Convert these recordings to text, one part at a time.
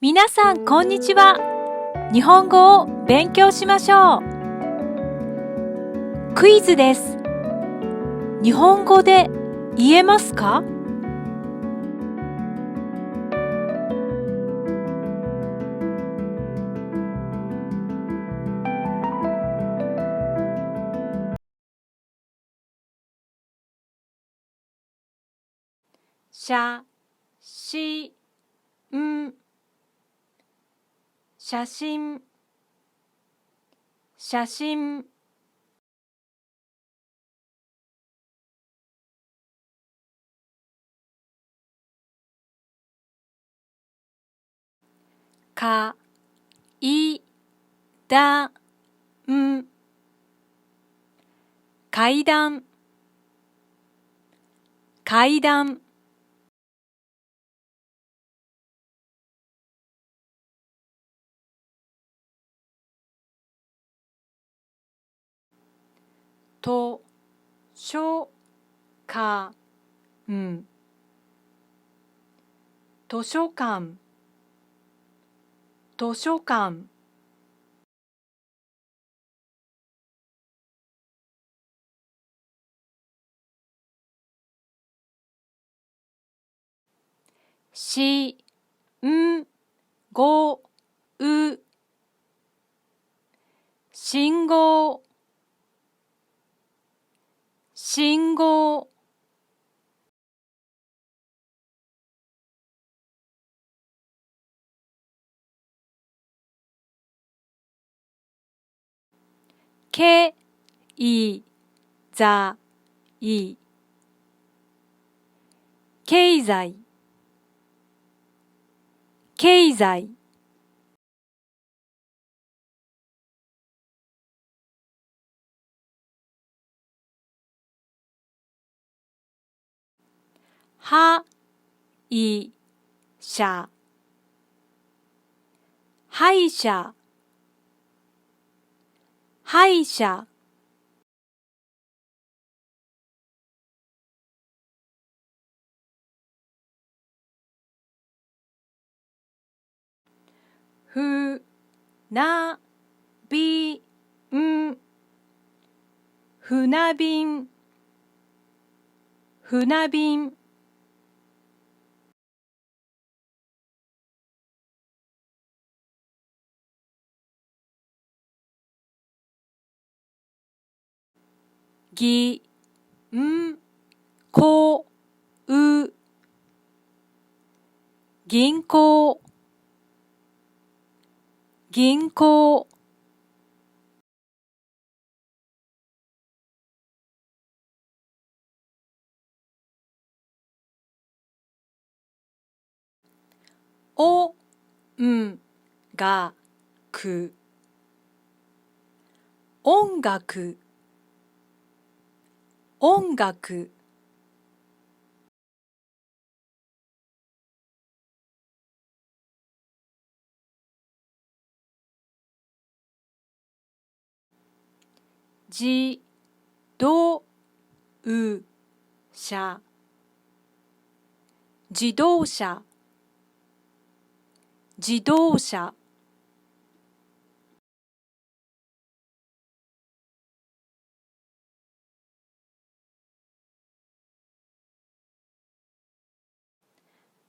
皆さんこんにちは。日本語を勉強しましょう。クイズです。日本語で言えますか？写真写真写真かいだん階段階段としょかん図書館図書館しんごう信号信号けいざい経済経済はいしゃ歯医者歯医者ふなびん船便船便ぎんこう銀行銀行おんがく音楽音楽じどうしゃ自動車自動車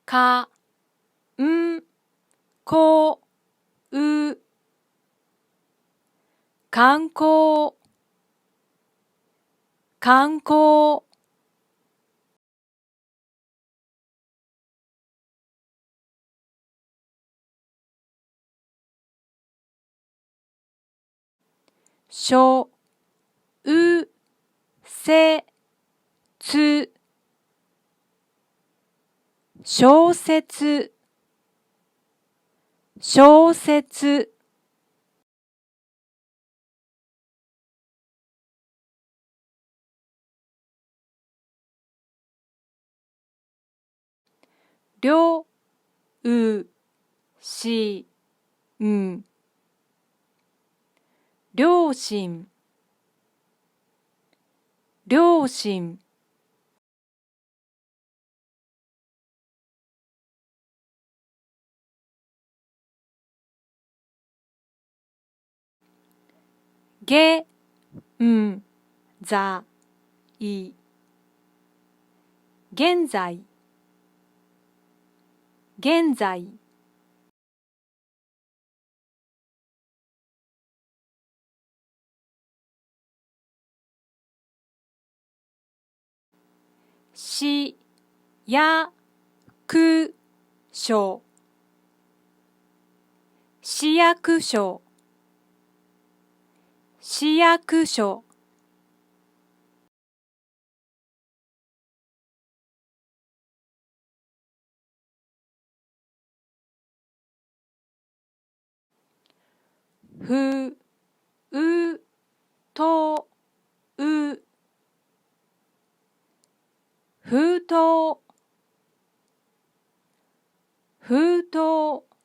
かんこう観光観光しょうせつ小説小説りょうしん両親両親げんざい現在現在しやくしょ市役所市役所ふうとう封筒封筒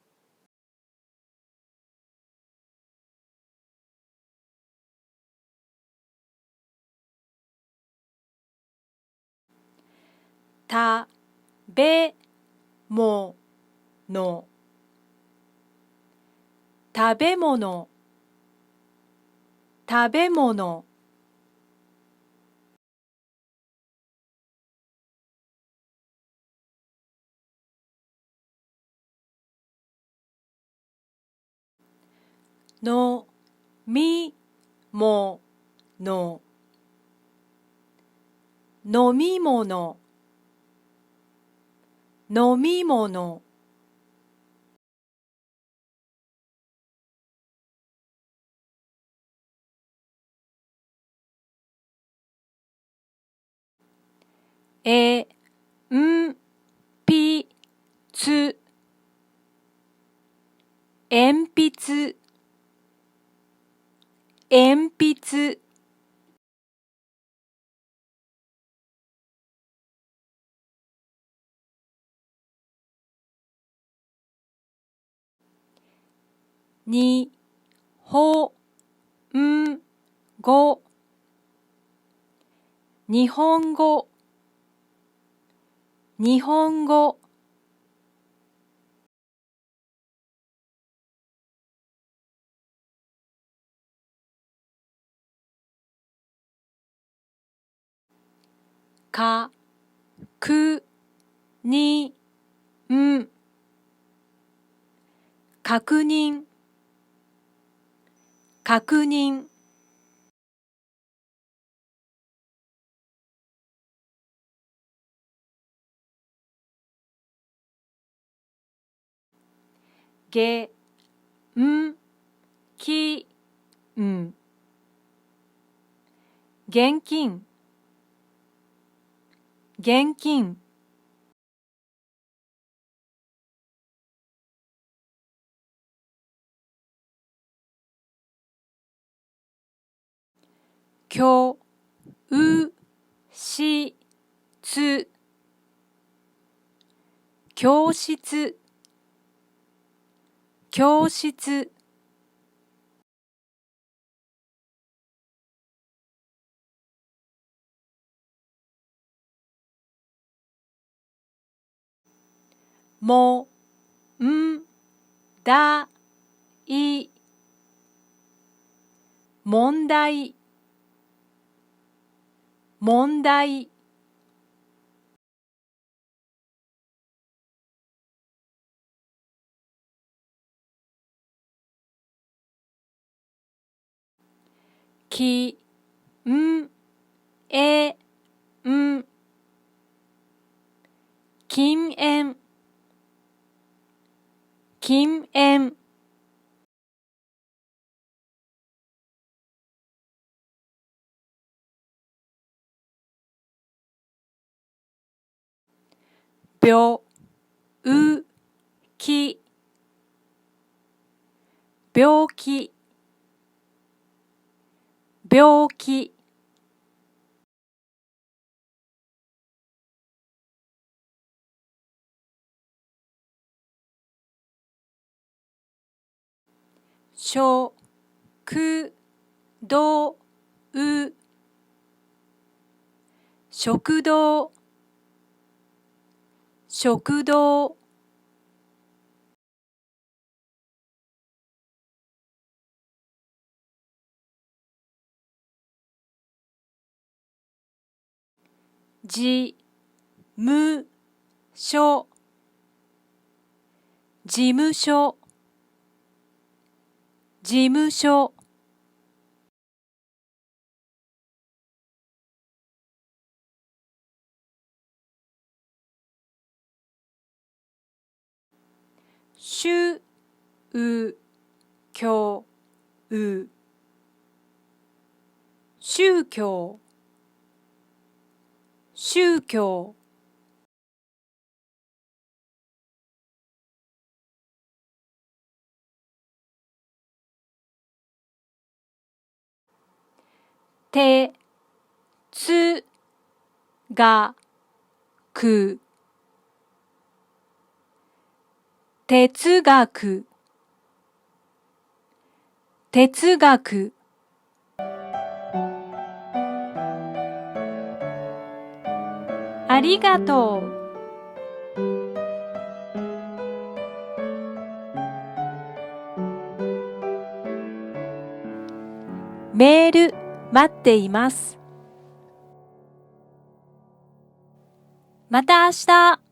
たべもの食べ物食べ物のみもの飲み物飲み物えんぴつ鉛筆鉛筆にほんご日本語日本語かくにん確認確認げんきん現金現金きょうしつ教室教室もんだい問題問題きんえん禁煙禁煙病気病気病気食堂食堂食堂じむしょ事務所事務所宗教宗教宗教てつがく哲学哲学ありがとう。メール待っています。また明日。